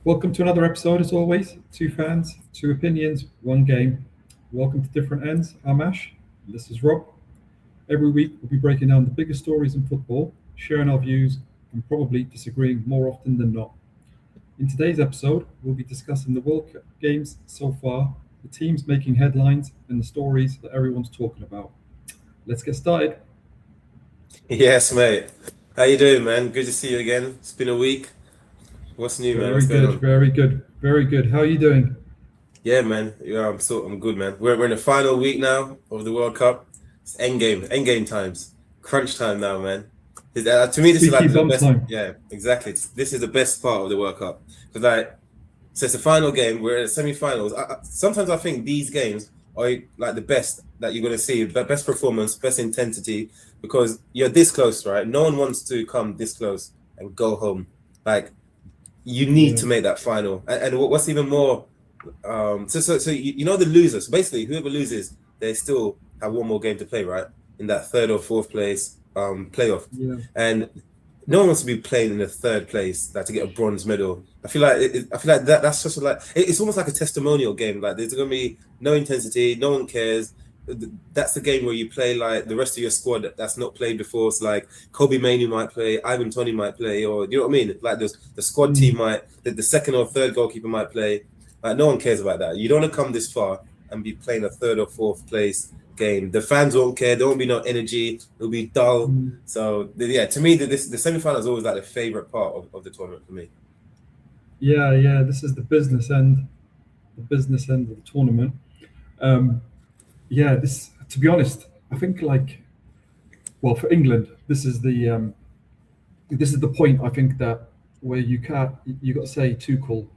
Welcome to another episode, as always. Two fans, two opinions, one game. Welcome to Different Ends. I'm Ash. And this is Rob. Every week, we'll be breaking down the biggest stories in football, sharing our views, and probably disagreeing more often than not. In today's episode, we'll be discussing the World Cup games so far, the teams making headlines, and the stories that everyone's talking about. Let's get started. Yes, mate. How you doing, man? Good to see you again. It's been a week. What's new, man? Very What's going good, on? very good, very good. How are you doing? Yeah, man. Yeah, I'm good, man. We're in the final week now of the World Cup. It's endgame times, crunch time now, man. To me, this is like Squeaky the bum best. time. Yeah, exactly. This is the best part of the World Cup because so it's the final game. We're in the semi-finals. Sometimes I think these games are like the best that you're gonna see. The best performance, best intensity, because you're this close, right? No one wants to come this close and go home. Like you need Yeah. to make that final. And what's even more, so you know the losers. So basically, whoever loses, they still have one more game to play, right? In that third or fourth place playoff, Yeah. and no one wants to be playing in the third place, like to get a bronze medal. I feel like that's just like it's almost like a testimonial game. Like there's gonna be no intensity, no one cares. That's the game where you play like the rest of your squad that's not played before. So like Kobe Mainoo might play, Ivan Toney might play, or you know what I mean? Like the squad team Mm. might, the second or third goalkeeper might play. Like no one cares about that. You don't want to come this far and be playing a third or fourth place game. The fans won't care. There won't be no energy. It'll be dull. Mm. So yeah, to me, the semi-final is always like the favorite part of the tournament for me. Yeah. This is the business end of the tournament. Um, yeah, this. To be honest, I think well, for England, this is the point. I think that where you got to say Tuchel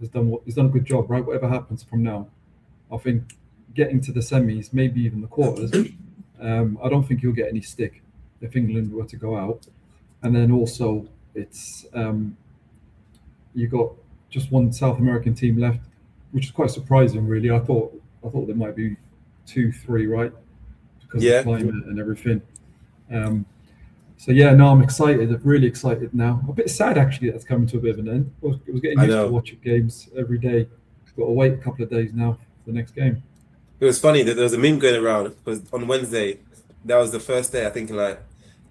he's done a good job, right? Whatever happens from now, I think getting to the semis, maybe even the quarters. I don't think you'll get any stick if England were to go out, and then also it's you got just one South American team left, which is quite surprising, really. I thought there might be two, three, right, because of the Yeah, climate and everything. Um, so yeah, no, I'm excited. I'm really excited now. A bit sad actually that's coming to a bit of an end. I was getting I used to know. watching games every day. Got to wait a couple of days now for the next game. It was funny that there was a meme going around because on Wednesday, that was the first day, I think in like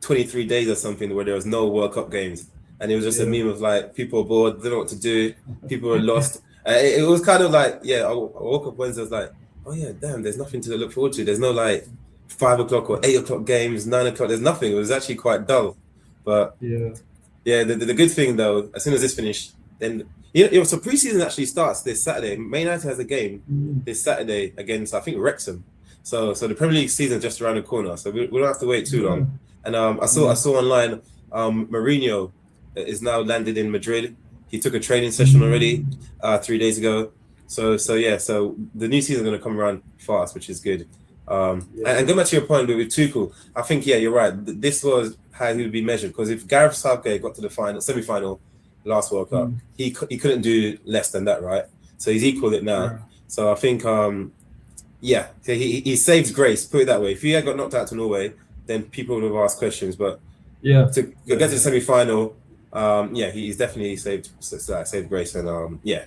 23 days or something, where there was no World Cup games. And it was just a Yeah, meme of like people are bored, they don't know what to do, people are lost. It was kind of like, yeah, I woke up Wednesday, I was like, oh yeah, damn, there's nothing to look forward to. There's no like 5 o'clock or 8 o'clock games, 9 o'clock, there's nothing. It was actually quite dull. But yeah. yeah, the good thing though, as soon as this finished, then so preseason actually starts this Saturday. Man United has a game Mm. this Saturday against I think Wrexham. So the Premier League season is just around the corner. So we don't have to wait too Yeah, long. And I yeah. saw online Mourinho is now landed in Madrid. He took a training session already Mm. 3 days ago. So yeah, so the new season is going to come around fast, which is good. And Yeah. going back to your point with Tuchel, I think yeah, you're right. This was how he would be measured because if Gareth Southgate got to the semi-final last World Cup, Mm. he couldn't do less than that, right? So he's equaled it now. Yeah. So I think yeah, so he saved grace. Put it that way. If he had got knocked out to Norway, then people would have asked questions. But Yeah. to get to the semi-final, yeah, he's definitely saved grace, and yeah,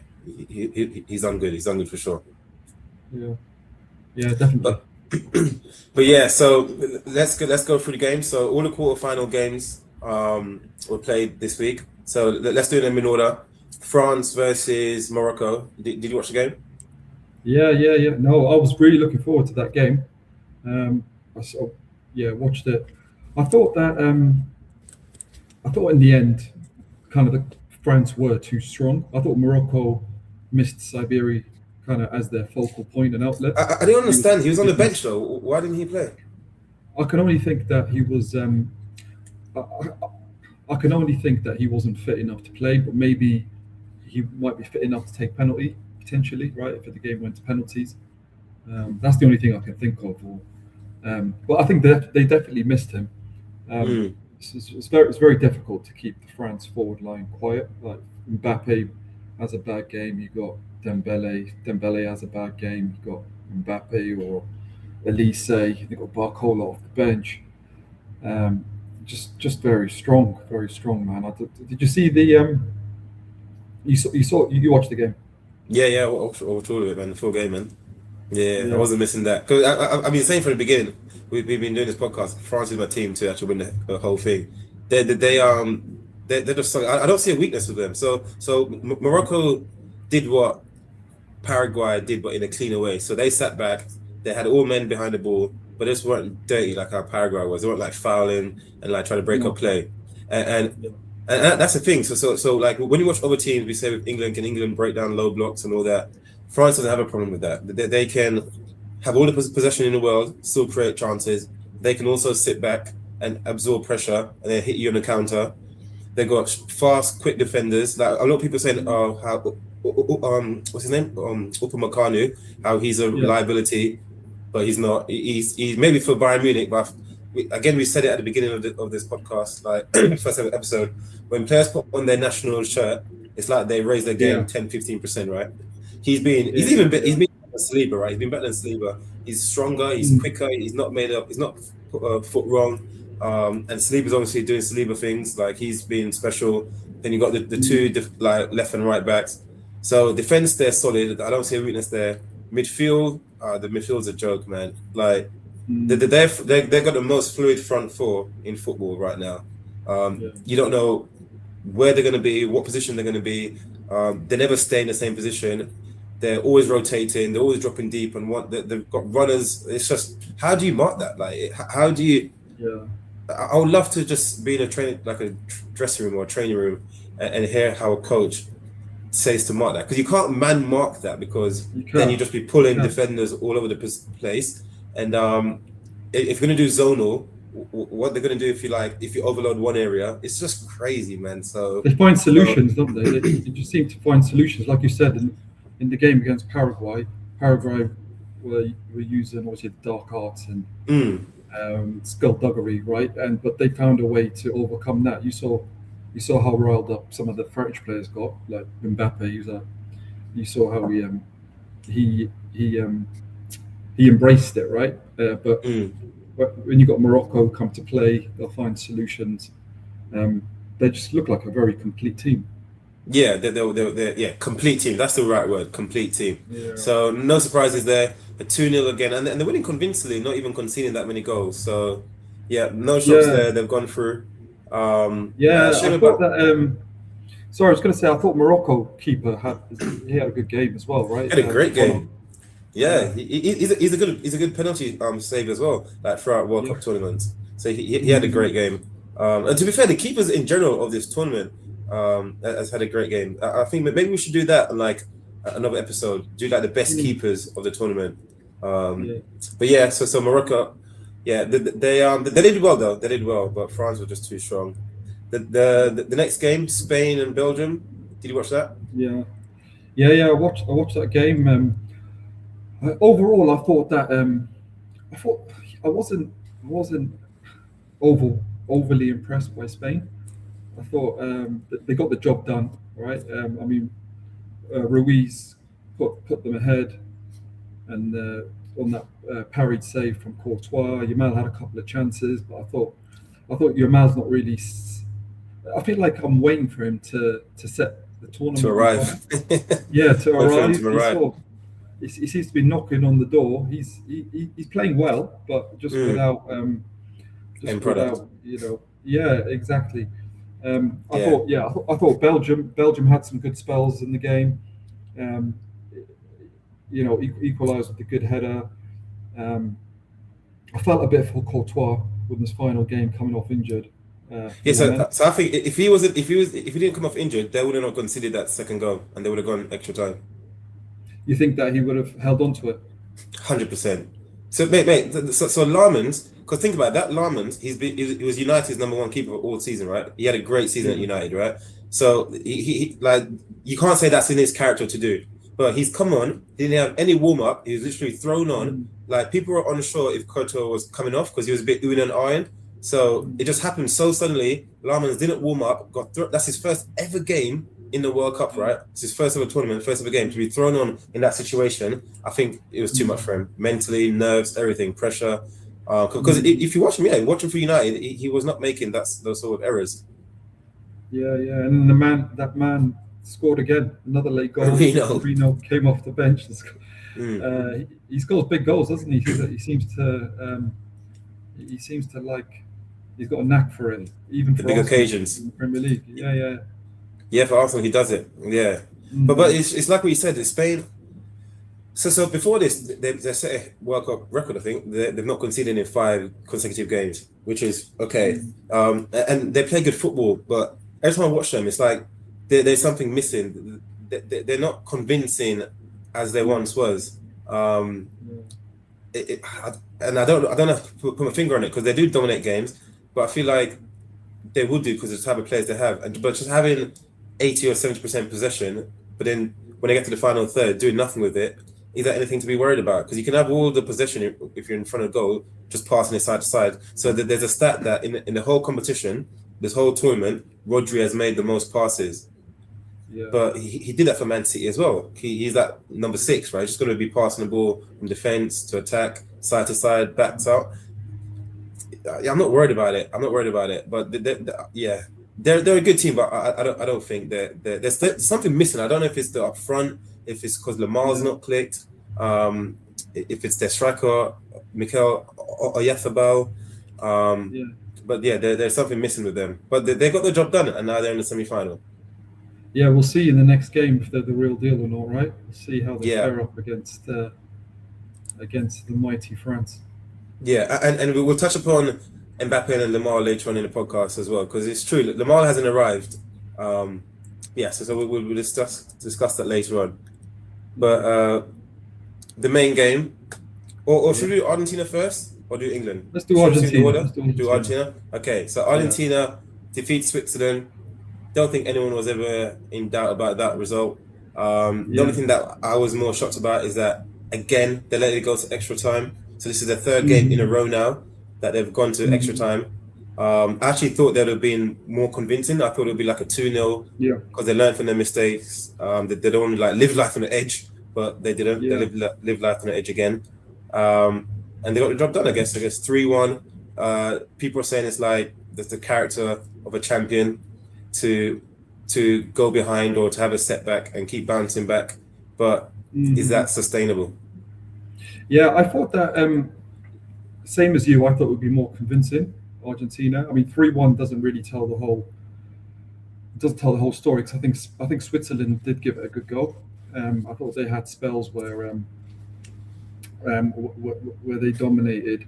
he's done good. He's done good for sure. Yeah. Yeah. Definitely. But but yeah, so let's go through the games. So all the quarterfinal games were played this week. So let's do them in order. France versus Morocco. Did you watch the game? Yeah. No, I was really looking forward to that game. I watched it. I thought that I thought in the end, kind of the France were too strong. I thought Morocco missed Siberi kind of as their focal point and outlet. I didn't He was understand. He was on the bench weakness. though. Why didn't he play? I can only think that he was. I can only think that he wasn't fit enough to play, but maybe he might be fit enough to take penalty potentially, right? If the game went to penalties, that's the only thing I can think of. But I think that they definitely missed him. Um, Mm, it's very difficult to keep the France forward line quiet. Like Mbappe has a bad game, you got Dembele. Dembele has a bad game, you got Mbappe or Elise. You've got Barcola off the bench. Um, just very strong, man. Did you see You watched the game. Yeah, I watched all of it, man. The full game, man. Yeah, I Yeah. wasn't missing that. Because I've been saying from the beginning, we've been doing this podcast. France is my team to actually win the whole thing. They're just. I don't see a weakness with them. So Morocco did what Paraguay did, but in a cleaner way. So they sat back. They had all men behind the ball, but they just weren't dirty like how Paraguay was. They weren't like fouling and like trying to break up play. And that's the thing. So like when you watch other teams, we say with England, can England break down low blocks and all that? France doesn't have a problem with that. They can have all the possession in the world, still create chances. They can also sit back and absorb pressure and then hit you on the counter. They got fast, quick defenders. Like a lot of people saying, "Oh, how what's his name? Upamecano, how he's a liability, but he's not. He's maybe for Bayern Munich, but we said it at the beginning of this podcast, like first episode, when players put on their national shirt, it's like they raise their game 10-15%, right? He's been better than Saliba, right? He's been better than Saliba. He's stronger, he's quicker, he's not made up, he's not foot wrong. And Saliba's obviously doing Saliba things, like he's been special. Then you got the two like left and right backs. So defense, they're solid. I don't see a weakness there. Midfield, the midfield's a joke, man. Like they've got the most fluid front four in football right now. You don't know where they're going to be, what position they're going to be. They never stay in the same position. They're always rotating. They're always dropping deep, and they've got runners. It's just, how do you mark that? Like, how do you? Yeah. I would love to just be in a dressing room or a training room and hear how a coach says to mark that, because you can't man mark that, because then you just be pulling defenders all over the place. And if you're going to do zonal, what they're going to do if you overload one area, it's just crazy, man. So they find solutions, don't they? They just seem to find solutions, like you said in the game against Paraguay. Paraguay were using obviously dark arts and skullduggery, right? But they found a way to overcome that. You saw how riled up some of the French players got, like Mbappe. You saw how he embraced it, right? But when you got Morocco come to play, they'll find solutions. They just look like a very complete team. Yeah, they're complete team. That's the right word, complete team. Yeah. So no surprises there. A 2-0 again, and they're winning convincingly, not even conceding that many goals. So yeah, no shocks there. They've gone through. I thought that. Sorry, I was going to say I thought Morocco keeper had a good game as well, right? He had a great game. Yeah, he's a good penalty save as well, like throughout World Cup tournaments. So he had a great game. And to be fair, the keepers in general of this tournament has had a great game. I think maybe we should do that on like another episode. Do like the best keepers of the tournament. But yeah, so Morocco, yeah, they did well though. They did well, but France were just too strong. The next game, Spain and Belgium. Did you watch that? Yeah. I watched that game. Overall, I thought that I wasn't overly impressed by Spain. I thought that they got the job done, right? Ruiz put them ahead, and on that parried save from Courtois, Yamal had a couple of chances, but I thought Yamal's not really. I feel like I'm waiting for him to set the tournament to arrive. To arrive. He seems to be knocking on the door. He's playing well, but just without exactly. I thought Belgium had some good spells in the game. Equalised with a good header. I felt a bit for Courtois with his final game coming off injured. So I think if he didn't come off injured, they would have not considered that second goal, and they would have gone extra time. You think that he would have held on to it? 100%. So, mate. So Lammens, because think about it, that Lammens, he was United's number one keeper all season, right? He had a great season at United, right? So he like, you can't say that's in his character to do. But he's come on, he didn't have any warm up. He was literally thrown on. Like, people were unsure if Courtois was coming off because he was a bit oohing and eyeing. So it just happened so suddenly. Lammens didn't warm up. That's his first ever game in the World Cup, right? It's his first ever tournament, first ever game. To be thrown on in that situation, I think it was too much for him. Mentally, nerves, everything, pressure. Because if you watch him, watching for United, he was not making those sort of errors. Yeah, and that man scored again, another late goal. Reno. Came off the bench. Mm. He scores big goals, doesn't he? He seems to like. He's got a knack for it, even The for big Arsenal occasions. in the Premier League. Yeah. Yeah, for Arsenal, he does it. Yeah. But it's like what you said, in Spain. So before this, they set a World Cup record. I think they've not conceded in 5 consecutive games, which is okay. And they play good football, but every time I watch them, it's like there's something missing. They're not convincing as they once was. And I don't have to put my finger on it because they do dominate games, but I feel like they would do because of the type of players they have. But just having 80 or 70% possession, but then when they get to the final third, doing nothing with it, is that anything to be worried about? Because you can have all the possession if you're in front of goal, just passing it side to side. So there's a stat that in the whole competition, this whole tournament, Rodri has made the most passes. Yeah. But he did that for Man City as well. He's that number 6, right? Just going to be passing the ball from defense to attack, side to side, backs out. I'm not worried about it. But they're a good team. But I don't think there's something missing. I don't know if it's the up front, if it's because Lamar's not clicked, if it's their striker, Mikel Oyarzabal. But yeah, there's something missing with them. But they got the job done, and now they're in the semi-final. Yeah, we'll see in the next game if they're the real deal or not, right? We'll see how they fare up against the mighty France. Yeah, and we'll touch upon Mbappe and Lamar later on in the podcast as well, because it's true, Lamar hasn't arrived. So we'll discuss that later on. But the main game, or should we do Argentina first, or do England? Let's do Argentina. Do Argentina. Okay, so Argentina defeats Switzerland. Don't think anyone was ever in doubt about that result. The only thing that I was more shocked about is that, again, they let it go to extra time. So this is their third game in a row now that they've gone to extra time. I actually thought that would have been more convincing. I thought it would be like a 2-0 because they learned from their mistakes. They don't want to live life on the edge, but they didn't. They live life on the edge again. And they got the job done, I guess 3-1. People are saying it's like that's the character of a champion to go behind or to have a setback and keep bouncing back. But is that sustainable? Yeah, I thought that same as you. I thought it would be more convincing, Argentina. I mean, 3-1 doesn't really tell the whole story. Because I think Switzerland did give it a good go. I thought they had spells where they dominated,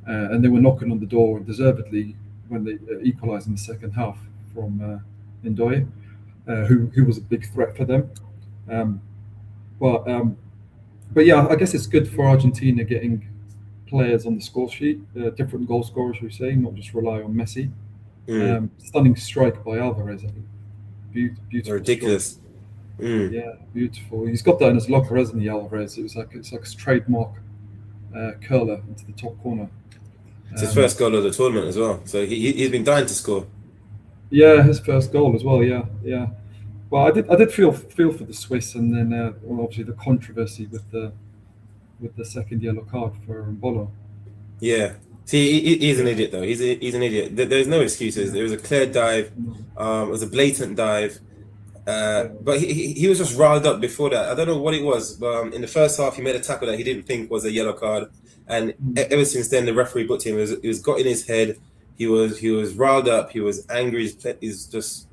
and they were knocking on the door deservedly when they equalised in the second half from Ndoye, who was a big threat for them. But yeah, I guess it's good for Argentina getting players on the score sheet, different goal scorers, we say, not just rely on Messi. Stunning strike by Alvarez, I think. Beautiful. Ridiculous. Yeah, beautiful. He's got that in his locker, hasn't he, Alvarez? It's like his trademark curler into the top corner. It's his first goal of the tournament as well. So he's been dying to score. Yeah, his first goal as well. Yeah. Well, I did feel for the Swiss, and then obviously the controversy with the second yellow card for Mbolo. Yeah. See, he's an idiot though. He's an idiot. There's no excuses. There was a clear dive. It was a blatant dive. But he was just riled up before that. I don't know what it was, but in the first half he made a tackle that he didn't think was a yellow card, and ever since then the referee booked him. It was got in his head. He was riled up. He was angry. He's just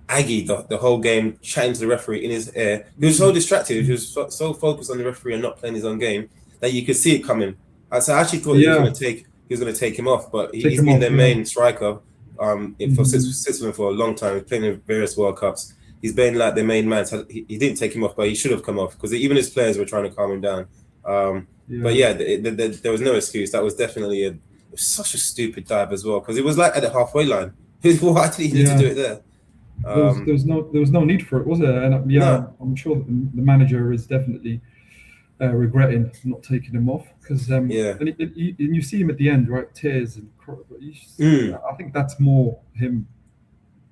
aggy the whole game, chatting to the referee in his ear. He was so distracted. He was so focused on the referee and not playing his own game that you could see it coming. So I actually thought he was going to take him off, but he's been their main striker for Switzerland for a long time. He's playing in various World Cups. He's been like their main man. So he didn't take him off, but he should have come off because even his players were trying to calm him down. But yeah, there was no excuse. That was definitely such a stupid dive as well because it was like at the halfway line. Why did he need to do it there? There was no need for it, was there? And no. I'm sure that the manager is definitely regretting not taking him off because and you see him at the end, right? Tears and I think that's more him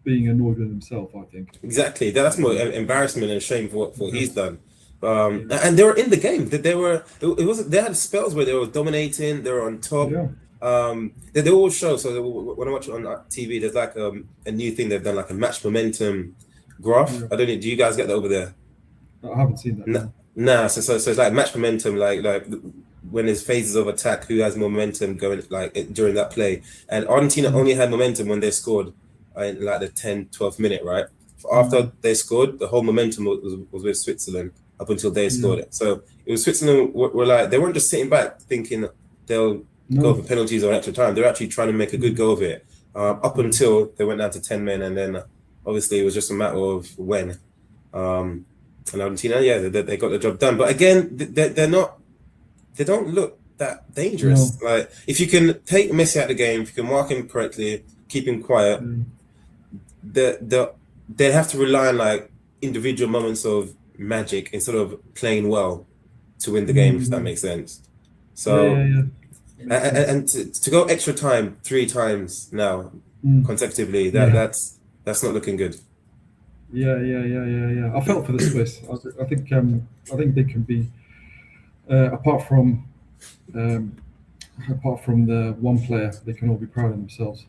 being annoyed with himself. I think exactly. That's more embarrassment and shame for what he's done. And they were in the game. They had spells where they were dominating. They were on top. They all show. So when I watch it on TV, there's like a new thing they've done, like a match momentum graph. Yeah. I don't know. Do you guys get that over there? I haven't seen that. Nah, nah. So it's like match momentum, like when there's phases of attack, who has more momentum going like during that play. And Argentina only had momentum when they scored in like the 12th minute, right? After they scored, the whole momentum was with Switzerland up until they scored it. So it was Switzerland were like, they weren't just sitting back thinking they'll go for penalties or extra time. They're actually trying to make a good go of it. Up until they went down to 10 men, and then obviously it was just a matter of when. And Argentina, yeah, they got the job done. But again, they don't look that dangerous. Like, if you can take Messi out of the game, if you can mark him correctly, keep him quiet, they have to rely on like individual moments of magic instead of playing well to win the game, if that makes sense. So, and to go extra time 3 times now consecutively, that's not looking good. Yeah. I felt for the Swiss. I think they can be, apart from the one player, they can all be proud of themselves.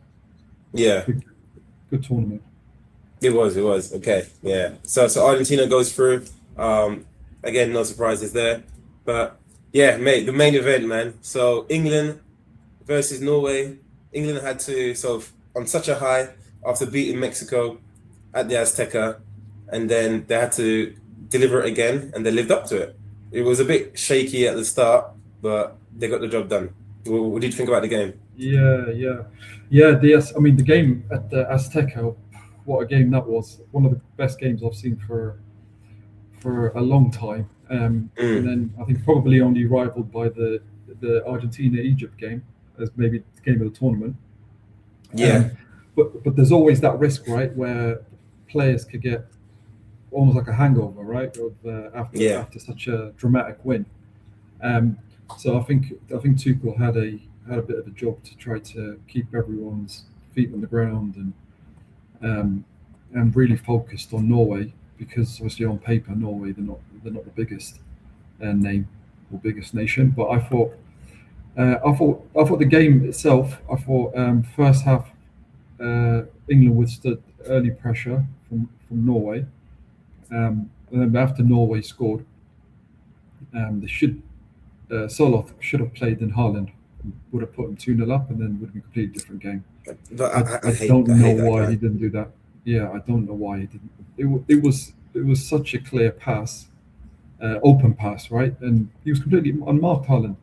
Yeah, good tournament. It was okay. Yeah. So Argentina goes through. Again, no surprises there, but yeah, mate, the main event, man. So England versus Norway. England had to sort of on such a high after beating Mexico at the Azteca, and then they had to deliver it again, and they lived up to it. It was a bit shaky at the start, but they got the job done. What did you think about the game? Yeah. The game at the Azteca, what a game that was! One of the best games I've seen for a long time. And then I think probably only rivaled by the Argentina-Egypt game as maybe the game of the tournament. Yeah. But there's always that risk, right, where players could get almost like a hangover, right, after such a dramatic win. So I think Tuchel had a bit of a job to try to keep everyone's feet on the ground and really focused on Norway, because obviously on paper Norway they're not the biggest name or biggest nation. But I thought the game itself. I thought first half England withstood early pressure from Norway, and then after Norway scored, Soloth should have played in Haaland, would have put him 2-0 up, and then would have been a completely different game. But I don't know why he didn't do that. Yeah, I don't know why he didn't. It was such a clear pass, open pass, right? And he was completely unmarked, Haaland.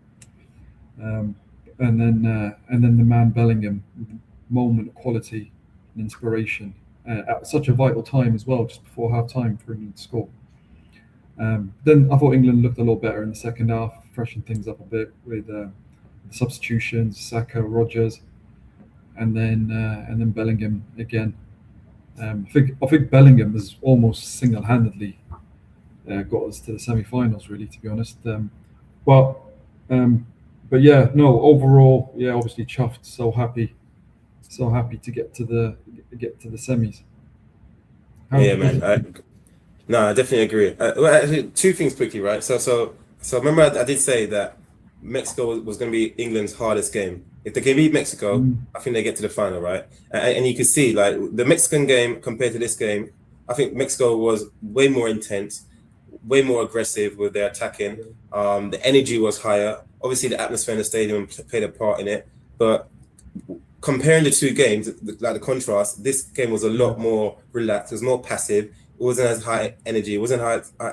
And then the man Bellingham, moment of quality and inspiration at such a vital time as well, just before half time for England to score. Then I thought England looked a lot better in the second half, freshened things up a bit with substitutions, Saka, Rodgers, and then Bellingham again. I think Bellingham has almost single-handedly got us to the semi-finals, really, to be honest. But yeah, no. Overall, yeah, obviously chuffed. So happy to get to the semis. Man. I definitely agree. Well, actually, 2 things quickly, right? So remember, I did say that Mexico was going to be England's hardest game. If they can beat Mexico, I think they get to the final, right? And you can see, like, the Mexican game compared to this game, I think Mexico was way more intense, way more aggressive with their attacking. The energy was higher. Obviously, the atmosphere in the stadium played a part in it. But comparing the 2 games, like the contrast, this game was a lot more relaxed. It was more passive. It wasn't as high energy. It wasn't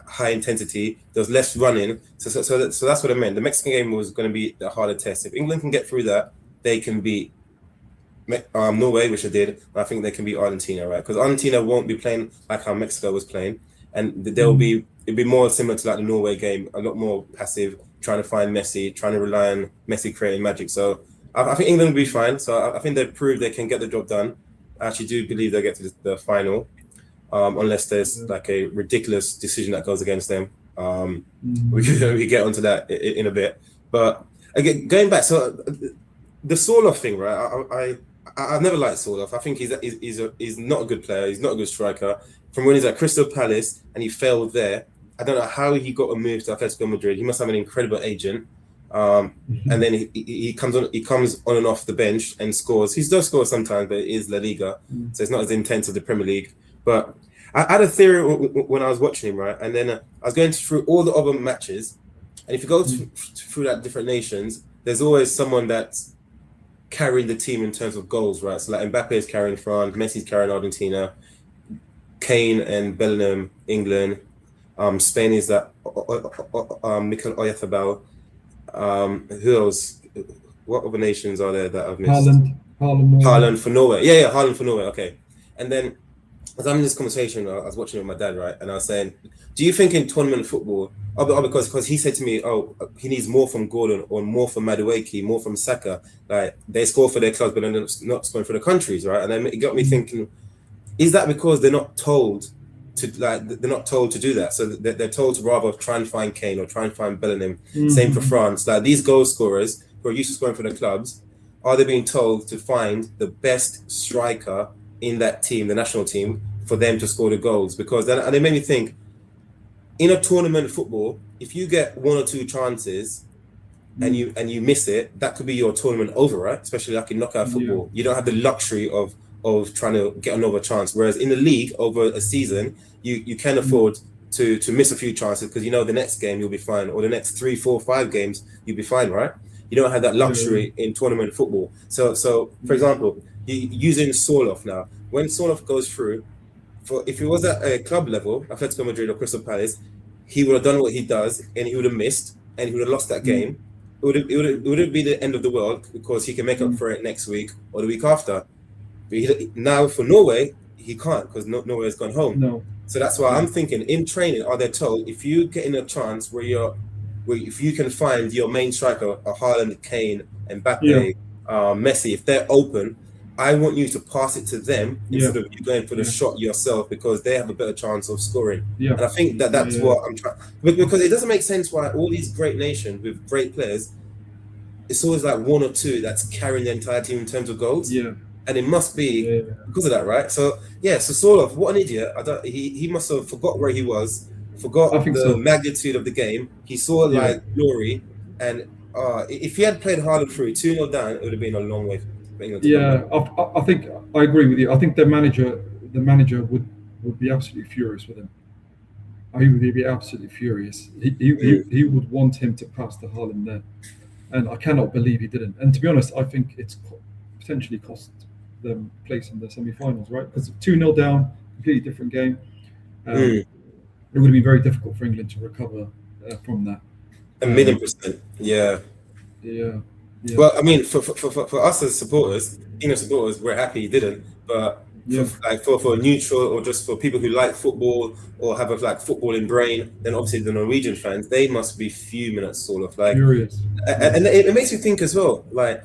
high intensity. There was less running. So that's what I meant. The Mexican game was going to be the harder test. If England can get through that, they can beat Norway, which they did. I think they can beat Argentina, right? Because Argentina won't be playing like how Mexico was playing, and it'll be more similar to like the Norway game, a lot more passive, trying to find Messi, trying to rely on Messi creating magic. So I think England will be fine. So I think they've proved they can get the job done. I actually do believe they'll get to the final. Unless there's like a ridiculous decision that goes against them. We get onto that in a bit. But again, going back, so the Soloth thing, right? I've never liked Soloth. I think he's not a good player. He's not a good striker. From when he's at Crystal Palace and he failed there, I don't know how he got a move to Atletico Madrid. He must have an incredible agent. And then he comes on and off the bench and scores. He does score sometimes, but it is La Liga, so it's not as intense as the Premier League. But I had a theory when I was watching him, right? And then I was going through all the other matches, and if you go through that different nations, there's always someone that's carrying the team in terms of goals, right? So like Mbappe is carrying France, Messi's carrying Argentina, Kane and Bellingham, England. Spain is that Mikel Oyarzabal. Who else? What other nations are there that I've missed? Haaland for Norway. Yeah, Haaland for Norway. Okay. And then as I'm in this conversation, I was watching it with my dad, right? And I was saying, do you think in tournament football, because he said to me, he needs more from Gordon or more from Madueke, more from Saka. Like they score for their clubs, but they're not scoring for the countries, right? And then it got me thinking, is that because they're not told to do that? So they're told to rather try and find Kane or try and find Bellingham. Same for France. Like these goal scorers who are used to scoring for the clubs, are they being told to find the best striker in that team, the national team, for them to score the goals? Because then, and it made me think, in a tournament football, if you get one or two chances and you miss it, that could be your tournament over, right? Especially like in knockout football, you don't have the luxury of trying to get another chance. Whereas in the league over a season, you can afford to miss a few chances because you know the next game you'll be fine, or the next 3, 4, 5 games you'll be fine, right? You don't have that luxury in tournament football. So for example, using Sorloth now, when Sorloth goes through, if he was at a club level, Atletico Madrid or Crystal Palace, he would have done what he does and he would have missed and he would have lost that game. It wouldn't be the end of the world because he can make up for it next week or the week after. But now for Norway, he can't because Norway has gone home. No. So that's why I'm thinking in training, are they told if you get in a chance where if you can find your main striker, Haaland, Kane, Mbappe, Messi, if they're open, I want you to pass it to them instead of you going for the shot yourself because they have a better chance of scoring. And I think that's what I'm trying, because it doesn't make sense why all these great nations with great players, it's always like one or two that's carrying the entire team in terms of goals. And it must be because of that, right? So Sorloth, what an idiot! He must have forgot where he was, forgot the magnitude of the game. He saw like glory, and if he had played harder through 2-0 down, it would have been a long way for England to come back. I think I agree with you. I think the manager would be absolutely furious with him. He would be absolutely furious. He would want him to pass to Haaland there, and I cannot believe he didn't. And to be honest, I think it's potentially cost them place in the semi-finals, right? Because 2-0 down, completely different game. It would have been very difficult for England to recover from that. 1,000,000%. Yeah. Well, I mean, for us as supporters, England supporters, we're happy he didn't. But for neutral or just for people who like football or have a like footballing brain, then obviously the Norwegian fans, they must be fuming at sort of like furious. And it makes me think as well. Like,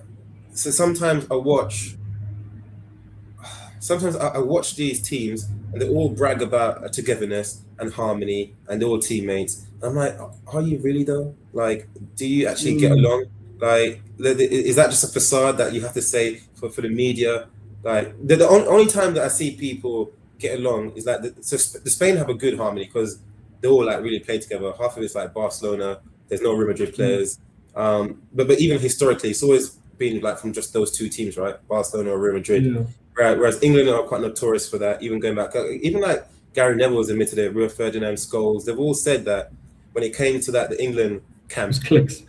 so sometimes I watch these teams and they all brag about togetherness and harmony and they're all teammates. I'm like, are you really though? Like, do you actually get along? Like, is that just a facade that you have to say for the media? Like, the only time that I see people get along is like, the Spain have a good harmony because they all like really play together. Half of it's like Barcelona. There's no Real Madrid players. But even historically, it's always been like from just those two teams, right? Barcelona or Real Madrid. Whereas England are quite notorious for that, even going back. Even like Gary Neville's admitted it, Rio Ferdinand, Scholes, they've all said that when it came to that, the England camp, clicks.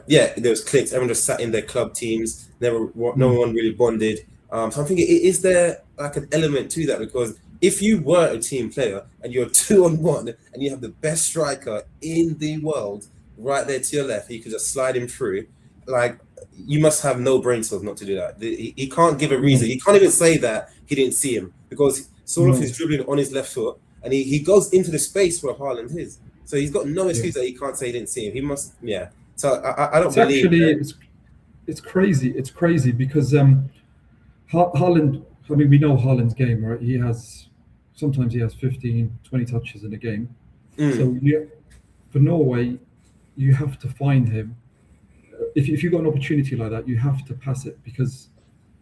Yeah, there was clicks. Everyone just sat in their club teams. No one really bonded. So I'm thinking, is there like an element to that? Because if you were a team player and you're 2-on-1 and you have the best striker in the world right there to your left, you could just slide him through. Like, you must have no brain cells not to do that. He can't give a reason. He can't even say that he didn't see him because Sorloth is dribbling on his left foot and he goes into the space where Haaland is. So he's got no excuse that he can't say he didn't see him. He must, So I don't believe. Actually, it's crazy. It's crazy because Haaland. I mean, we know Haaland's game, right? Sometimes he has 15, 20 touches in a game. So for Norway, you have to find him. If you've got an opportunity like that, you have to pass it because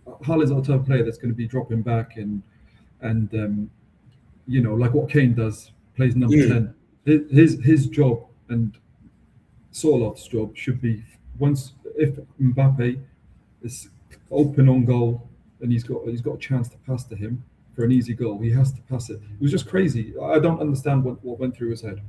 Haaland's not a type of player that's going to be dropping back and like what Kane does, plays number 10. His job and Sorloth's job should be if Mbappe is open on goal and he's got a chance to pass to him, for an easy goal. He has to pass it. It was just crazy. I don't understand what went through his head.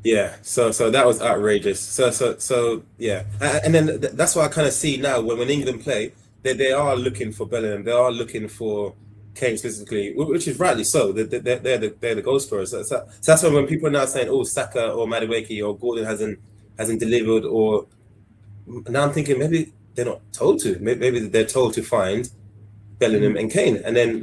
Yeah, so that was outrageous. So yeah, and then that's what I kind of see now when England play, they are looking for Bellingham, they are looking for Kane specifically, which is rightly so. They're the goal scorers. So that's when people are now saying, oh, Saka or Madueke or Gordon hasn't delivered, or now I'm thinking maybe they're not told to. Maybe they're told to find Bellingham and Kane, and then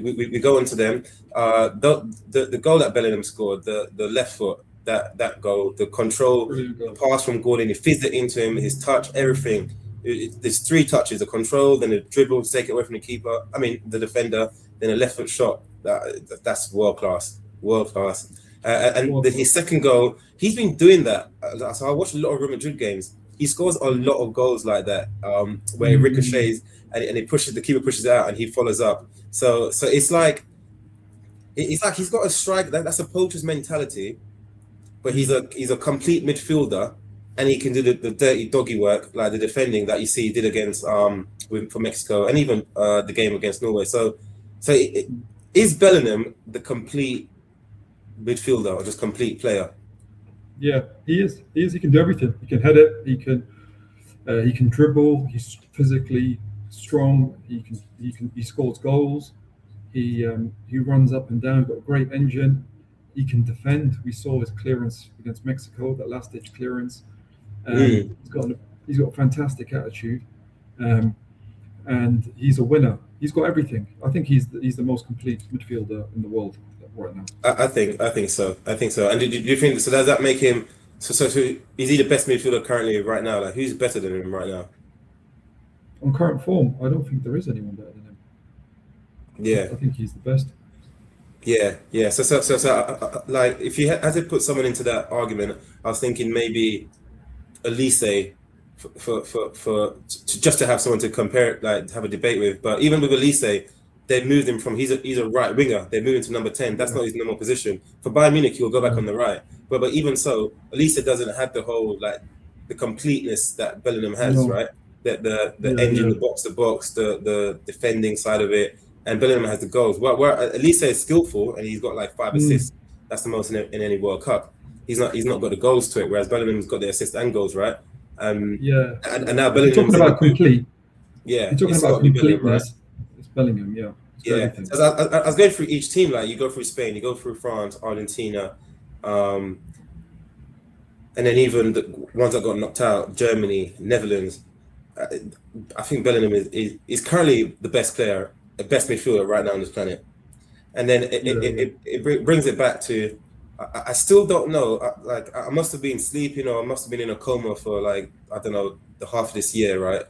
we go into them. The goal that Bellingham scored, the left foot, that goal, the control, the pass from Gordon, he fizzed it into him, his touch, everything. There's 3 touches: the control, then the dribble to take it away from the keeper. I mean, the defender, then a left foot shot. That's world class, world class. And his second goal, he's been doing that. So I watched a lot of Real Madrid games. He scores a lot of goals like that, where it ricochets and he pushes, the keeper pushes it out and he follows up. So it's like he's got a strike. That's a poacher's mentality, but he's a complete midfielder, and he can do the dirty doggy work, like the defending that you see he did against for Mexico, and even the game against Norway. So is Bellingham the complete midfielder or just complete player? Yeah, he is. He can do everything. He can head it. He can dribble. He's physically strong. He scores goals. He runs up and down. Got a great engine. He can defend. We saw his clearance against Mexico, that last ditch clearance. He's got a fantastic attitude, and he's a winner. He's got everything. I think he's the most complete midfielder in the world right now. I think so. And do you think so? Does that make him so? Is he the best midfielder currently right now? Like, who's better than him right now? On current form, I don't think there is anyone better than him. Yeah, I think he's the best. Yeah. So like, if you had to put someone into that argument, I was thinking maybe Elise for just to have someone to compare, like have a debate with. But even with Elise, they moved him from he's a right winger. They moved him to number 10. That's not his normal position. For Bayern Munich, he'll go back on the right. But even so, Elise doesn't have the whole, like, the completeness that Bellingham has, right? The engine, the box to box, the defending side of it, and Bellingham has the goals. Where Elise is skillful and he's got like 5 assists. That's the most in any World Cup. He's not got the goals to it, whereas Bellingham's got the assists and goals, right? And now Bellingham's talking about complete. Yeah, you're talking about completeness. It's Bellingham, yeah. Yeah, I was going through each team. Like, you go through Spain, you go through France, Argentina, and then even the ones that got knocked out, Germany, Netherlands. I think Bellingham is currently the best player, the best midfielder right now on this planet. And then it brings it back to, I still don't know. Like, I must have been sleeping, or I must have been in a coma for, like, I don't know, the half of this year, right?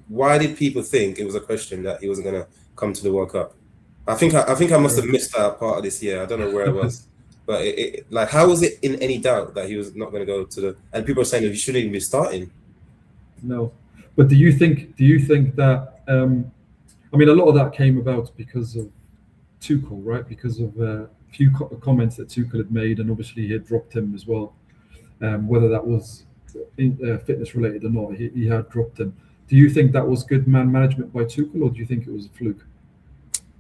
Why did people think it was a question that he wasn't going to come to the World Cup? I think I must have missed that part of this year. I don't know where it was, but like, how was it in any doubt that he was not going to go to the? And people are saying that he shouldn't even be starting. No, but do you think that? I mean, a lot of that came about because of Tuchel, right? Because of a few comments that Tuchel had made, and obviously he had dropped him as well. Whether that was fitness related or not, he had dropped him. Do you think that was good man management by Tuchel, or do you think it was a fluke?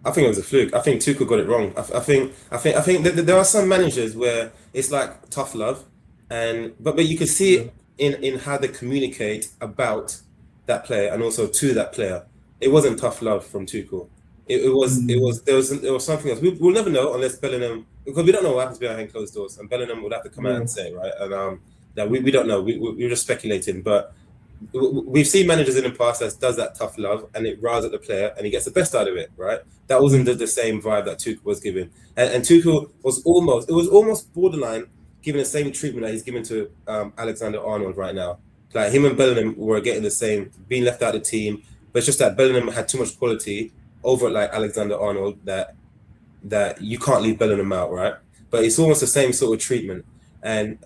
I think it was a fluke. I think Tuchel got it wrong. I think that there are some managers where it's like tough love, but you can see it in how they communicate about that player and also to that player. It wasn't tough love from Tuchel. There was something else. We'll never know unless Bellingham, because we don't know what happens behind closed doors, and Bellingham would have to come out and say, right? And that we don't know. We're just speculating, but we've seen managers in the past that does that tough love, and it riles at the player, and he gets the best out of it, right? That wasn't the same vibe that Tuchel was giving, and Tuchel was almost borderline giving the same treatment that he's giving to Alexander-Arnold right now. Like, him and Bellingham were getting the same, being left out of the team, but it's just that Bellingham had too much quality over, like, Alexander-Arnold, that you can't leave Bellingham out, right? But it's almost the same sort of treatment, and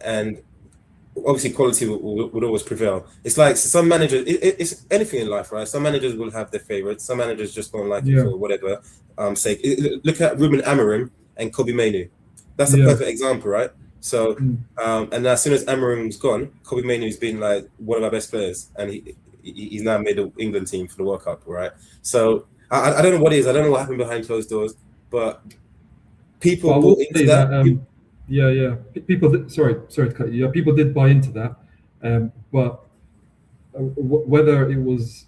obviously quality would always prevail. It's like some managers, it's anything in life, right? Some managers will have their favorites. Some managers just don't like it for whatever sake. Look at Ruben Amorim and Kobe Mainoo. That's a perfect example, right? So, and as soon as Amorim's gone, Kobe Mainoo's been like one of our best players, and he's now made the England team for the World Cup, right? So I don't know what it is. I don't know what happened behind closed doors, but But people I will bought into say that. that, yeah. People, sorry to cut you. Yeah, people did buy into that, but whether it was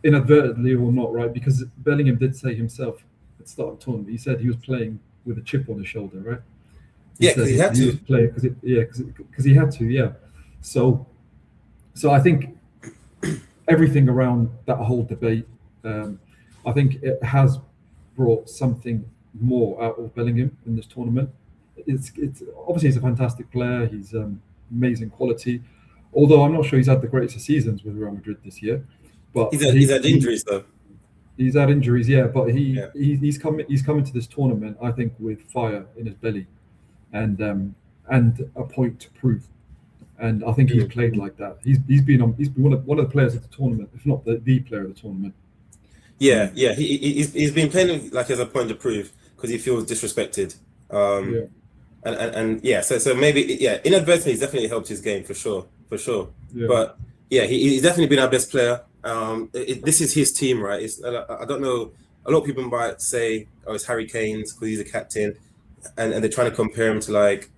inadvertently or not, right? Because Bellingham did say himself at the start of the tournament, he said he was playing with a chip on his shoulder, right? He Yeah, because said he had he was to. playing because he had to, yeah. So I think everything around that whole debate, um, I think it has brought something more out of Bellingham in this tournament. It's obviously he's a fantastic player. He's amazing quality. Although I'm not sure he's had the greatest of seasons with Real Madrid this year, but He's had injuries though. he's had injuries, yeah. But Yeah. he's coming to this tournament, I think, with fire in his belly and a point to prove. And I think he's played like that. He's been one of the players of the tournament, if not the player of the tournament. Yeah, yeah. He's been playing like as a point to prove because he feels disrespected. Yeah. And yeah, so maybe yeah, inadvertently he's definitely helped his game for sure, for sure. Yeah. But yeah, he's definitely been our best player. This is his team, right? I don't know. A lot of people might say, "Oh, it's Harry Kane's because he's a captain," and they're trying to compare him to like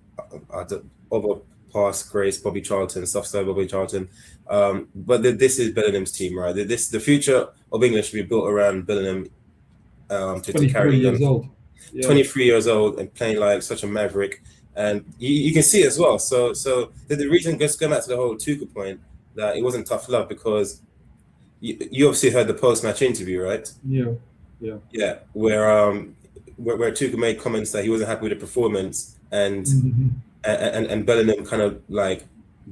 other past greats, Bobby Charlton, stuff like Bobby Charlton. But this is Bellingham's team, right? The future of England should be built around Bellingham to 23 carry years on. old. Yeah. 23 years old and playing like such a maverick, and you can see it as well. So the reason, just going back to the whole Tuchel point, that it wasn't tough love because you obviously heard the post-match interview, right? Yeah. Yeah, where Tuchel made comments that he wasn't happy with the performance, and and Bellingham kind of like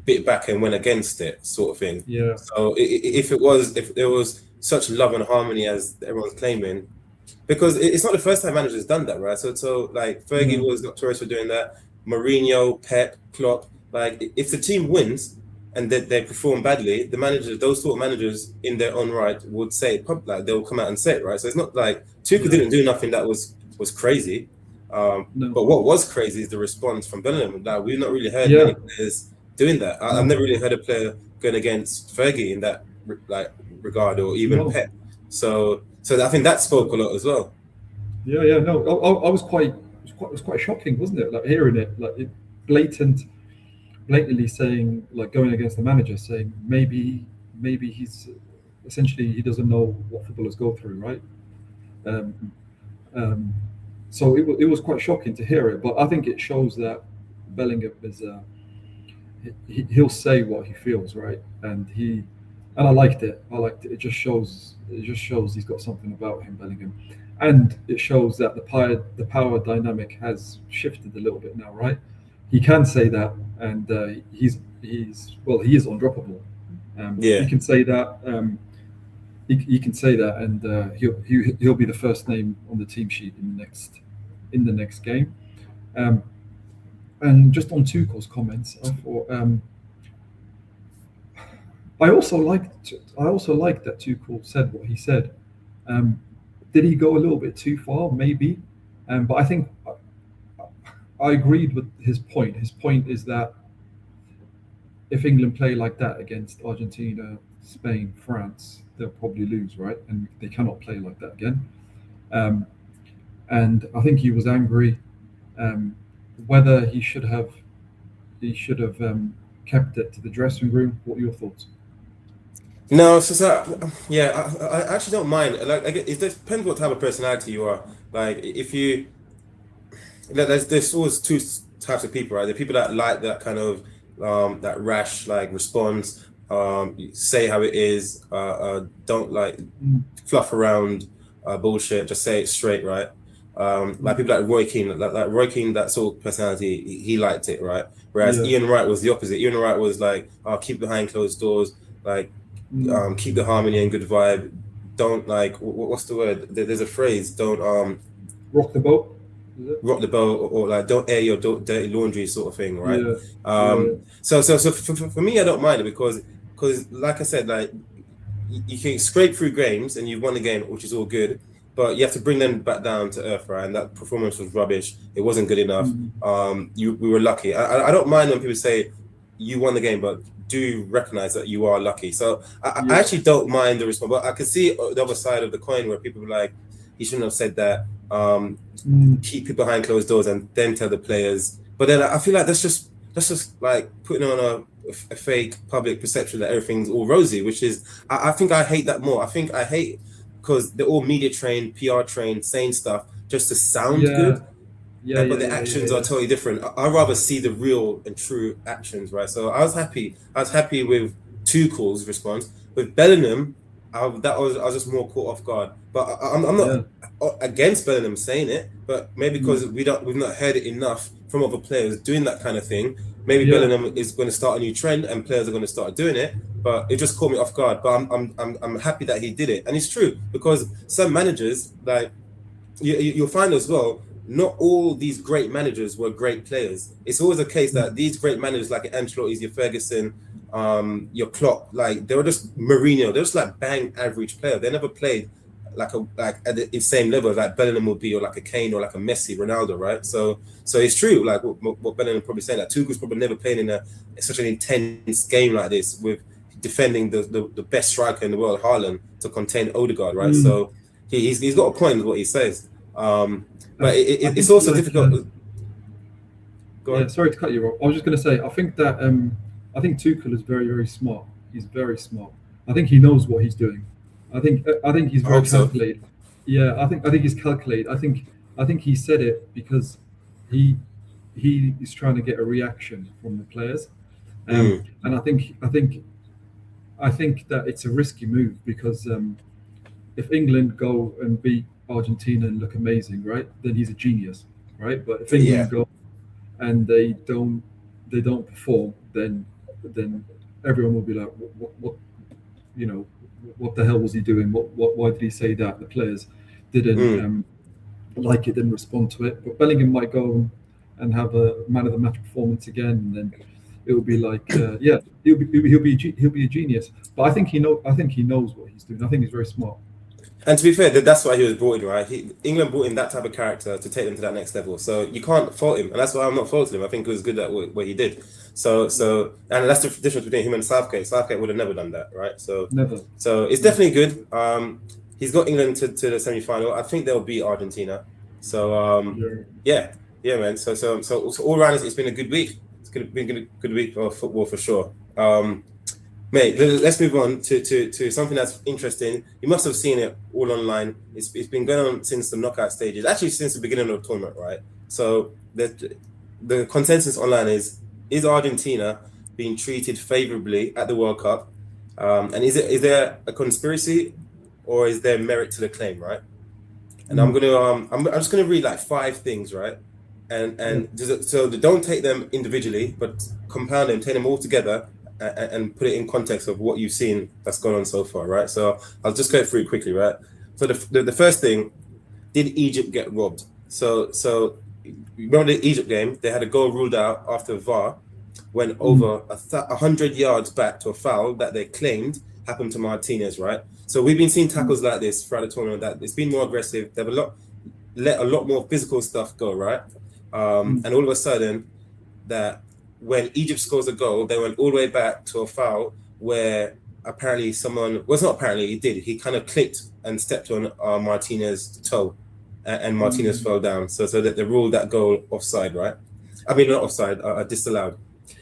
bit back and went against it, sort of thing. Yeah. So if there was such love and harmony as everyone's claiming, because it's not the first time managers done that, right? So like Fergie was notorious for doing that. Mourinho, Pep, Klopp. Like if the team wins and they perform badly, the managers, those sort of managers in their own right, would say it, like they'll come out and say it, right? So it's not like Tuchel didn't do nothing that was crazy. No. But what was crazy is the response from Bellingham. Like we've not really heard Yeah. many players doing that. I've never really heard a player going against Fergie in that like regard, or even No. Pep. So I think that spoke a lot as well. Yeah. No, I was quite. It was quite shocking, wasn't it? Like hearing it, like it blatantly saying, like going against the manager, saying maybe he's essentially he doesn't know what footballers go through, right? So it was quite shocking to hear it, but I think it shows that Bellingham is he'll say what he feels, right? And I liked it. It just shows he's got something about him, Bellingham, and it shows that the power dynamic has shifted a little bit now, right? He can say that, and he is undroppable. He can say that. He can say that, and he'll be the first name on the team sheet in the next game. And just on Tuchel's comments, I thought I also liked that Tuchel said what he said. Did he go a little bit too far? Maybe, but I think I agreed with his point. His point is that if England play like that against Argentina, Spain, France, they'll probably lose, right? And they cannot play like that again. And I think he was angry. Whether he should have kept it to the dressing room. What are your thoughts? No, yeah, I actually don't mind. Like, it depends what type of personality you are. Like, if you, there's always two types of people, right? There are people that like that kind of that rash like response, say how it is, don't like fluff around bullshit, just say it straight, right? Like people like Roy Keane, like Roy Keane, that sort of personality, he liked it, right? Whereas Ian Wright was the opposite. Ian Wright was like, keep behind closed doors, like keep the harmony and good vibe. Don't like what's the word? There's a phrase. Don't rock the boat. Rock the boat, or like don't air your dirty laundry, sort of thing, right? So for me, I don't mind it because like I said, like you can scrape through games and you've won the game, which is all good. But you have to bring them back down to earth, right? And that performance was rubbish. It wasn't good enough. We were lucky. I don't mind when people say you won the game, but do recognize that you are lucky. So I actually don't mind the response. But I can see the other side of the coin where people are like, he shouldn't have said that. keep it behind closed doors and then tell the players. But then I feel like that's just like putting on a fake public perception that everything's all rosy, which is I think I hate that more. I think I hate because they're all media trained, PR trained, saying stuff just to sound Yeah, good. yeah, But yeah, the yeah, yeah, actions are yeah. totally different. I'd rather see the real and true actions, right? So I was happy. I was happy with Tuchel's response. With Bellingham, I was just more caught off guard. But I'm not Yeah. against Bellingham saying it, but maybe because we've not heard it enough from other players doing that kind of thing. Maybe Yeah. Bellingham is going to start a new trend, and players are going to start doing it. But it just caught me off guard. But I'm happy that he did it, and it's true because some managers like you'll find as well, not all these great managers were great players. It's always a case that these great managers like Ancelotti's, your Ferguson, your Klopp, like they were just Mourinho. They're just like bang average player. They never played like at the same level like Bellingham would be, or like a Kane, or like a Messi, Ronaldo, right? So it's true. Like what Bellingham probably saying, that Tuchel's probably never played in such an intense game like this with defending the best striker in the world, Haaland, to contain Odegaard, right? So he's got a point with what he says. But it's also difficult. Go on. Yeah, sorry to cut you off. I was just going to say, I think that I think Tuchel is very, very smart. He's very smart. I think he knows what he's doing. I think he's I very hope so. calculated. Yeah, I think he's calculated. I think he said it because he is trying to get a reaction from the players, and I think that it's a risky move because if England go and beat Argentina and look amazing, right, then he's a genius, right? But if England go and they don't perform, then everyone will be like, what you know, what the hell was he doing? Why did he say that? The players didn't like it, didn't respond to it. But Bellingham might go and have a man of the match performance again, and then it will be like, yeah, he'll be a genius. But I think he knows what he's doing. I think he's very smart. And to be fair, that's why he was brought in, right? England brought in that type of character to take them to that next level. So you can't fault him, and that's why I'm not faulting him. I think it was good that what he did. So, and that's the difference between him and Southgate. Southgate would have never done that, right? So, Never. So it's definitely good. He's got England to the semi-final. I think they'll beat Argentina. So, yeah, man. So all around, it's been a good week. It's been a good week for football for sure. Mate, let's move on to something that's interesting. You must have seen it all online. It's been going on since the knockout stages, actually since the beginning of the tournament, right? So the consensus online is Argentina being treated favorably at the World Cup? And is there a conspiracy, or is there merit to the claim, right? And I'm just gonna read like 5 things, right? And so don't take them individually, but compound them, take them all together, and put it in context of what you've seen that's gone on so far, right? So I'll just go through it quickly, right? So the first thing, did Egypt get robbed? So remember the Egypt game? They had a goal ruled out after VAR went over 100 yards back to a foul that they claimed happened to Martinez, right? So we've been seeing tackles like this throughout the tournament, that it's been more aggressive. They've let a lot more physical stuff go, right? And all of a sudden, that when Egypt scores a goal, they went all the way back to a foul where apparently he did. He kind of clicked and stepped on Martinez's toe, and Martinez fell down. So that they ruled that goal offside, right? I mean, not offside, disallowed.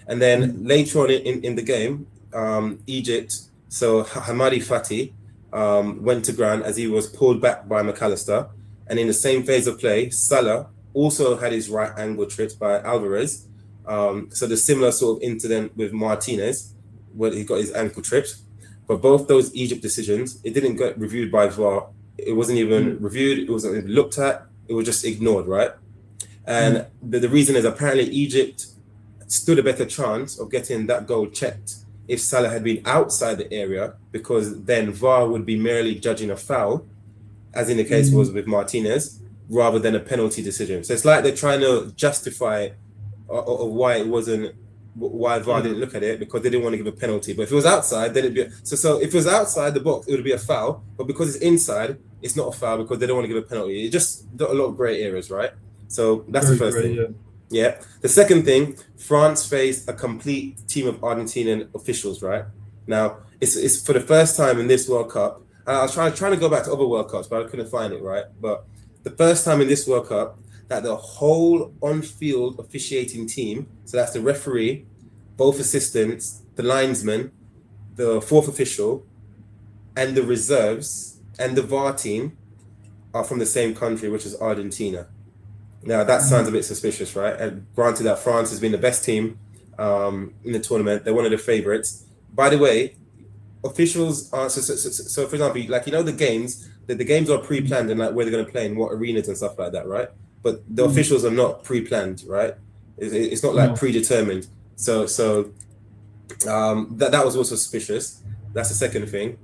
And then later on in the game, Egypt, so Hamadi Fati went to ground as he was pulled back by McAllister. And in the same phase of play, Salah also had his right angle tripped by Alvarez. So the similar sort of incident with Martinez, where he got his ankle tripped. But both those Egypt decisions, it didn't get reviewed by VAR. It wasn't even reviewed. It wasn't even looked at. It was just ignored, right? And the reason is apparently Egypt stood a better chance of getting that goal checked if Salah had been outside the area, because then VAR would be merely judging a foul, as in the case was with Martinez, rather than a penalty decision. So it's like they're trying to justify why VAR didn't look at it, because they didn't want to give a penalty. But if it was outside, then it'd be so if it was outside the box, it would be a foul. But because it's inside, it's not a foul because they don't want to give a penalty. It's just a lot of grey areas, right? So that's the first thing. Yeah. The second thing, France faced a complete team of Argentinian officials, right? Now, it's for the first time in this World Cup. And I was trying to go back to other World Cups, but I couldn't find it, right? But the first time in this World Cup that the whole on-field officiating team, so that's the referee, both assistants, the linesman, the fourth official, and the reserves, and the VAR team are from the same country, which is Argentina. Now, that sounds a bit suspicious, right? And granted that France has been the best team in the tournament. They're one of the favorites. By the way, officials are so for example, like the games, the games are pre-planned and like where they're going to play and what arenas and stuff like that, right? But the officials are not pre-planned, right? It's not like predetermined. So that was also suspicious. That's the second thing.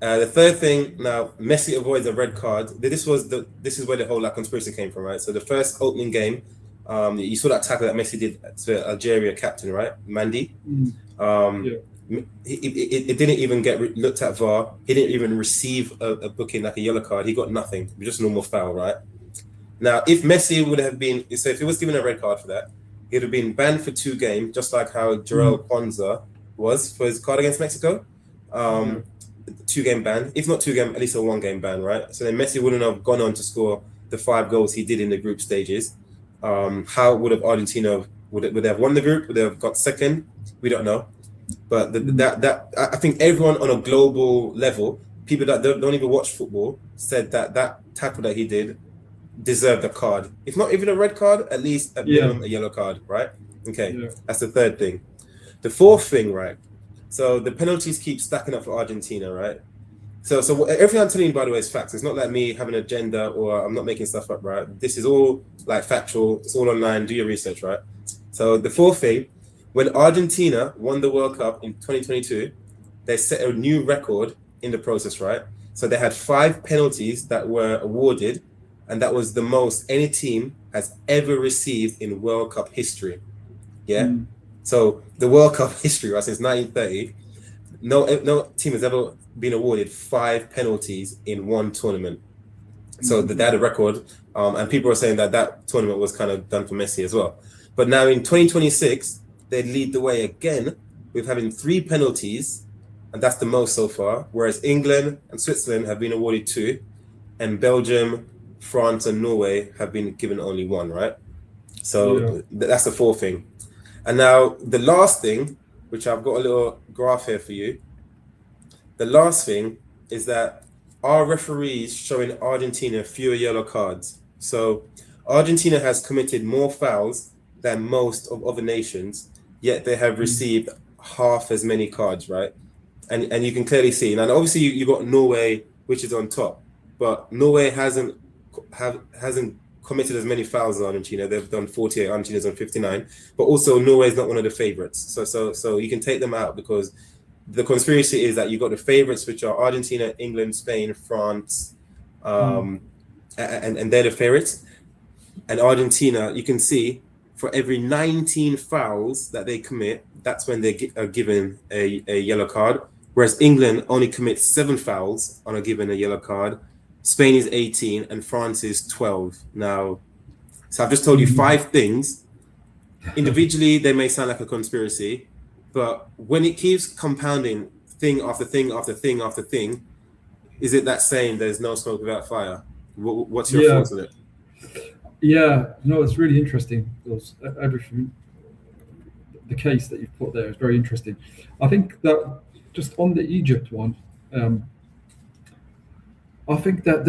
The third thing, now Messi avoids a red card. This is where the whole like conspiracy came from, right? So the first opening game, you saw that tackle that Messi did to Algeria captain, right, Mandy. It didn't even get looked at VAR. He didn't even receive a booking like a yellow card. He got nothing. It was just a normal foul, right? Now, if Messi would have been, so if he was given a red card for that, he would have been banned for 2 games, just like how Jarrell Kwanzaa was for his card against Mexico. 2-game ban, if not 2-game, at least a 1-game ban, right? So then Messi wouldn't have gone on to score the 5 goals he did in the group stages. How would have Argentina, would they have won the group? Would they have got second? We don't know. But I think everyone on a global level, people that don't even watch football, said that tackle that he did deserved a card. If not even a red card, at least a minimum a yellow card, right? Okay, that's the third thing. The fourth thing, right? So the penalties keep stacking up for Argentina, right? So everything I'm telling you, by the way, is facts. It's not like me having an agenda or I'm not making stuff up, right? This is all like factual. It's all online. Do your research, right? So the fourth thing, when Argentina won the World Cup in 2022, they set a new record in the process, right? So they had 5 penalties that were awarded, and that was the most any team has ever received in World Cup history. Yeah. So the World Cup history, right, since 1930, no team has ever been awarded 5 penalties in one tournament. So they had a record, and people are saying that tournament was kind of done for Messi as well. But now in 2026, they lead the way again with having 3 penalties, and that's the most so far. Whereas England and Switzerland have been awarded 2, and Belgium, France, and Norway have been given only 1, right? So that's the fourth thing. And now the last thing, which I've got a little graph here for you. The last thing is that our referees showing Argentina fewer yellow cards. So Argentina has committed more fouls than most of other nations, yet they have received half as many cards, right? And you can clearly see. And obviously you got Norway, which is on top, but Norway hasn't committed as many fouls as Argentina. They've done 48, Argentina's on 59, but also Norway is not one of the favorites. So you can take them out because the conspiracy is that you got the favorites, which are Argentina, England, Spain, France, and they're the favorites. And Argentina, you can see for every 19 fouls that they commit, that's when they are given a yellow card. Whereas England only commits 7 fouls on a given a yellow card. Spain is 18 and France is 12. Now, so I've just told you 5 things. Individually, they may sound like a conspiracy, but when it keeps compounding thing after thing after thing after thing, is it that saying there's no smoke without fire? What's your thoughts on it? Yeah, no, it's really interesting. Everything, the case that you've put there is very interesting. I think that just on the Egypt one, I think that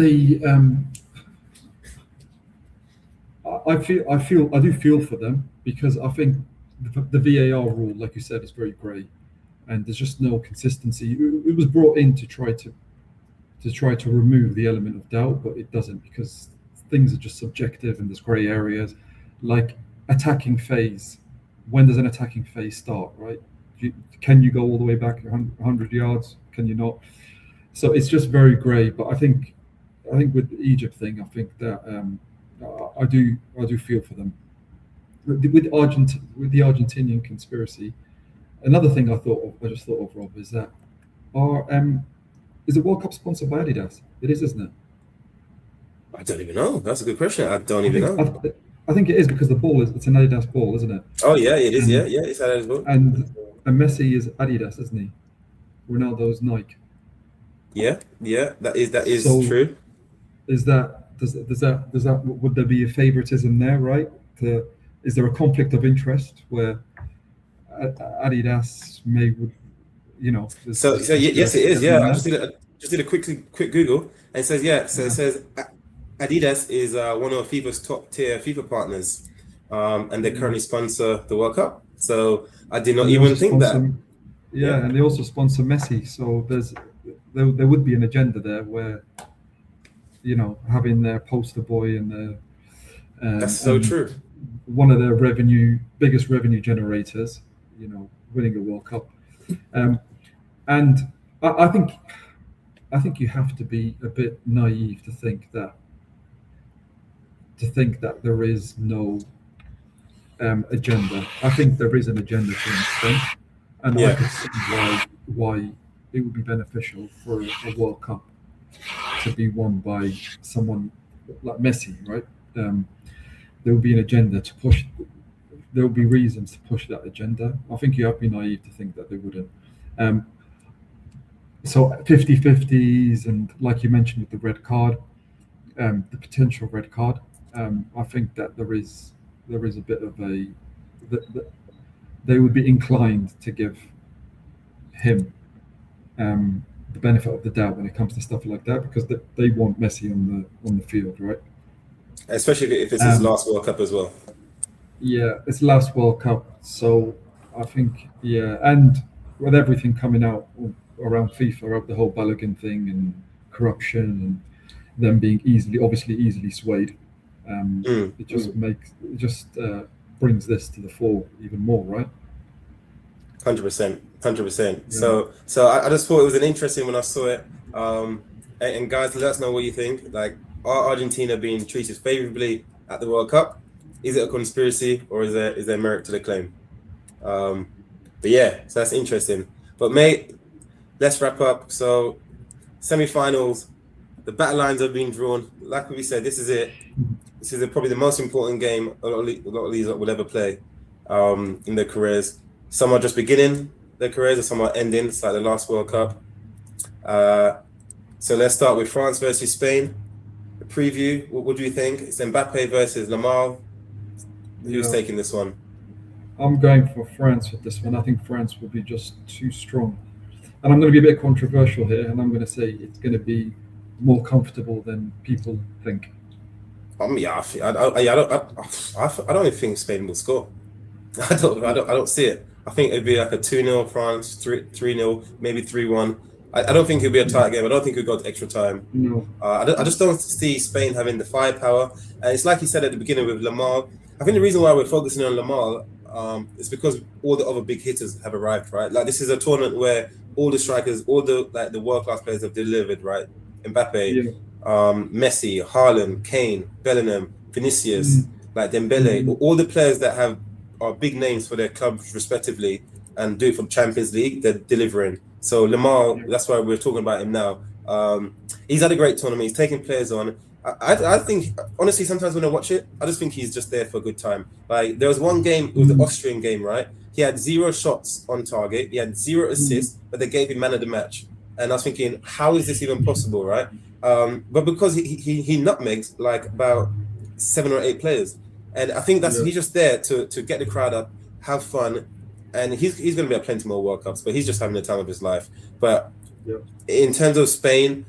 I do feel for them because I think the VAR rule, like you said, is very grey, and there's just no consistency. It was brought in to try to remove the element of doubt, but it doesn't because things are just subjective and there's grey areas. Like attacking phase, when does an attacking phase start? Right? Can you go all the way back 100 yards? Can you not? So it's just very grey. But I think with the Egypt thing, I think that I do feel for them. With the Argentinian conspiracy, another thing I just thought of, Rob, is that is the World Cup sponsored by Adidas? It is, isn't it? I don't even know. That's a good question. I don't even know. I think it is because it's an Adidas ball, isn't it? Oh yeah, it is. Yeah, it's Adidas ball. And Messi is Adidas, isn't he? Ronaldo's Nike. Yeah, that is so true. Is that does that would there be a favoritism there, right? Is there a conflict of interest where Adidas would, So yes, it is. Yeah, I just did a quick Google, and it says it says Adidas is one of FIFA's top tier FIFA partners, and they currently sponsor the World Cup. So I did not even think that. Yeah, and they also sponsor Messi. So there would be an agenda there where, having their poster boy and their That's so true. One of their biggest revenue generators, winning a World Cup. And I think you have to be a bit naive to think that there is no agenda. I think there is an agenda to an extent, and I could see why it would be beneficial for a World Cup to be won by someone like Messi, right? There would be an agenda to push. There would be reasons to push that agenda. I think you have to be naive to think that they wouldn't. So 50-50s, and like you mentioned with the red card, the potential red card, I think that there is a bit of they would be inclined to give him the benefit of the doubt when it comes to stuff like that, because they want Messi on the field, right? Especially if it's his last World Cup as well. Yeah, it's last World Cup, so I think and with everything coming out around FIFA, the whole Bellingham thing and corruption and them being easily swayed, it just brings this to the fore even more, right? 100%. So I just thought it was an interesting when I saw it. And guys, let us know what you think. Like, are Argentina being treated favorably at the World Cup? Is it a conspiracy, or is there merit to the claim? But yeah, so that's interesting. But mate, let's wrap up. So semi-finals, the battle lines are being drawn. Like we said, this is it. This is probably the most important game a lot of these will ever play in their careers. Some are just beginning their careers, and some are ending. It's like the last World Cup. So let's start with France versus Spain. The preview. What do you think? It's Mbappe versus Lamar. Who's taking this one? I'm going for France with this one. I think France will be just too strong. And I'm going to be a bit controversial here, and I'm going to say it's going to be more comfortable than people think. I don't even think Spain will score. I don't see it. I think it'd be like a 2-0 France, 3-0, maybe 3-1. I don't think it'll be a tight game. I don't think it'll go to extra time. No. I just don't see Spain having the firepower. And it's like you said at the beginning with Lamar. I think the reason why we're focusing on Lamar is because all the other big hitters have arrived, right? Like, this is a tournament where all the strikers, all the world-class players have delivered, right? Mbappe, Messi, Haaland, Kane, Bellingham, Vinicius, like Dembele, all the players that are big names for their clubs respectively and do it for the Champions League, they're delivering. So Lamar, that's why we're talking about him now. He's had a great tournament. He's taking players on. I think, honestly, sometimes when I watch it, I just think he's just there for a good time. Like, there was one game, it was the Austrian game, right? He had 0 shots on target. He had 0 assists, but they gave him man of the match. And I was thinking, how is this even possible, right? But because he nutmegged like about 7 or 8 players. And I think he's just there to get the crowd up, have fun. And he's going to be at plenty more World Cups, but he's just having the time of his life. But in terms of Spain,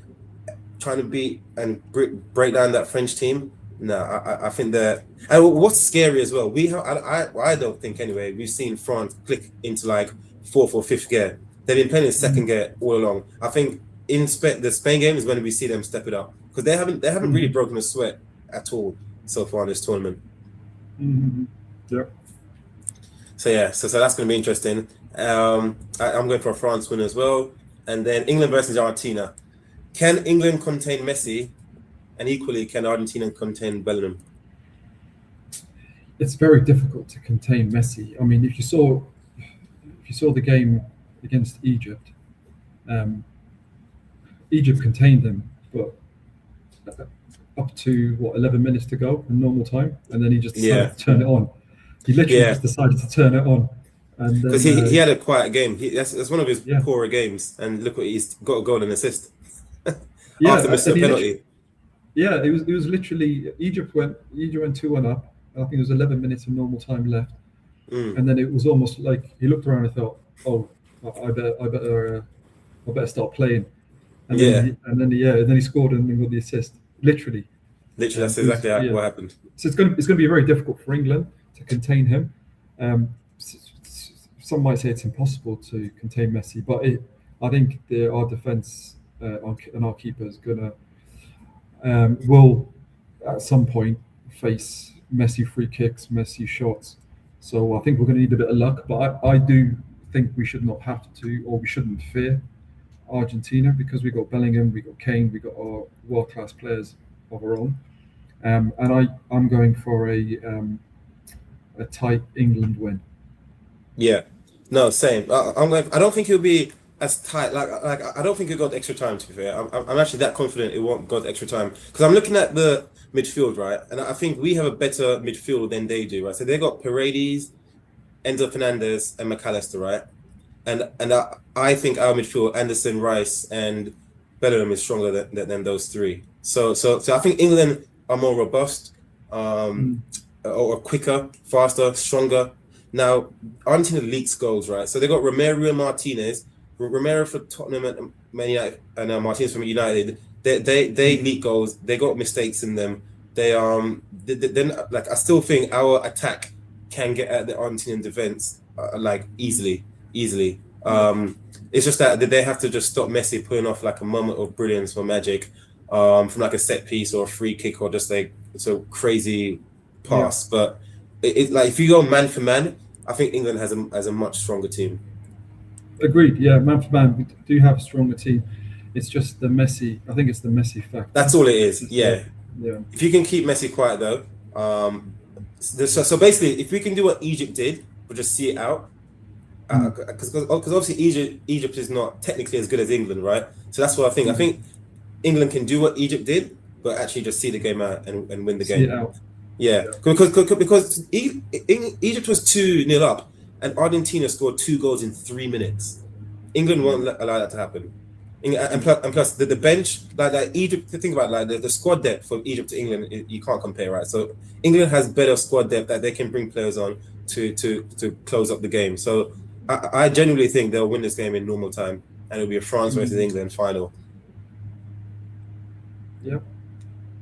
trying to beat and break down that French team, I think that. And what's scary as well, I don't think anyway, we've seen France click into like 4th or 5th gear. They've been playing in 2nd gear all along. I think in the Spain game is when we see them step it up, because they haven't really broken a sweat at all so far in this tournament. So that's going to be interesting. I'm going for a France win as well, and then England versus Argentina. Can England contain Messi, and equally can Argentina contain Bellingham? It's very difficult to contain Messi. I mean, if you saw the game against Egypt, Egypt contained them, but up to 11 minutes to go in normal time, and then he just decided to turn it on. He literally just decided to turn it on, and because he had a quiet game. That's one of his poorer games, and look what he's got, a goal and assist. After missing a penalty. Yeah, it was literally Egypt went 2-1 up. I think it was 11 minutes of normal time left, and then it was almost like he looked around and thought, "Oh, I better start playing." Yeah, And then he scored and then got the assist. Literally, literally, that's it was exactly yeah. what happened. So it's going to be very difficult for England to contain him. Some might say it's impossible to contain Messi, but I think our defense and our keeper is going to will at some point face Messi free kicks, Messi shots. So I think we're going to need a bit of luck, but I do think we should not have to, or we shouldn't fear Argentina, because we got Bellingham, we got Kane, we got our world class players of our own. And I'm going for a tight England win. Yeah, no, same. I'm like, I don't think it'll be as tight. Like I don't think it got extra time. To be fair, I'm actually that confident it won't go extra time because I'm looking at the midfield, right, and I think we have a better midfield than they do, right. So they got Paredes, Enzo Fernandez, and McAllister, right, and I think our midfield, Anderson, Rice, and Bellingham is stronger than those three. So I think England are more robust, or quicker, faster, stronger. Now, Argentina leaks goals, right? So they got Romero and Martinez. Romero for Tottenham and Man United, and Martinez from United. They leak goals. They got mistakes in them. Then like I still think our attack can get at the Argentinian defense like easily. It's just that they have to just stop Messi pulling off like a moment of brilliance or magic from like a set piece or a free kick or just like so crazy pass. Yeah. But it like if you go man for man, I think England has a much stronger team. Agreed. Yeah, man for man, we do have a stronger team. It's just the Messi. I think it's the Messi factor. That's all it is. Yeah. Yeah. If you can keep Messi quiet though, so basically, if we can do what Egypt did, we'll just see it out. Because obviously Egypt is not technically as good as England, right? So that's what I think. I think England can do what Egypt did, but actually just see the game out and win the game. See it out. Yeah, because Egypt was 2-0 up, and Argentina scored 2 goals in 3 minutes. England won't allow that to happen. And plus the bench, like Egypt. Think about the squad depth from Egypt to England, you can't compare, right? So England has better squad depth that they can bring players on to close up the game. So I genuinely think they'll win this game in normal time, and it'll be a France versus England final. Yep.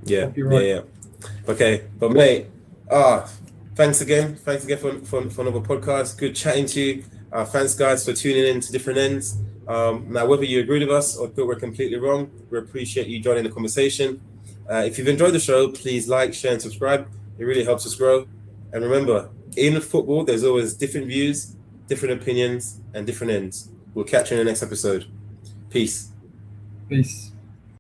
Yeah. Right. Yeah. Okay, but mate, thanks again for another podcast. Good chatting to you. Thanks guys for tuning in to different ends. Now whether you agree with us or feel we're completely wrong, we appreciate you joining the conversation. If you've enjoyed the show, please like, share, and subscribe. It really helps us grow. And remember, in football, there's always different views, different opinions, and different ends. We'll catch you in the next episode. Peace.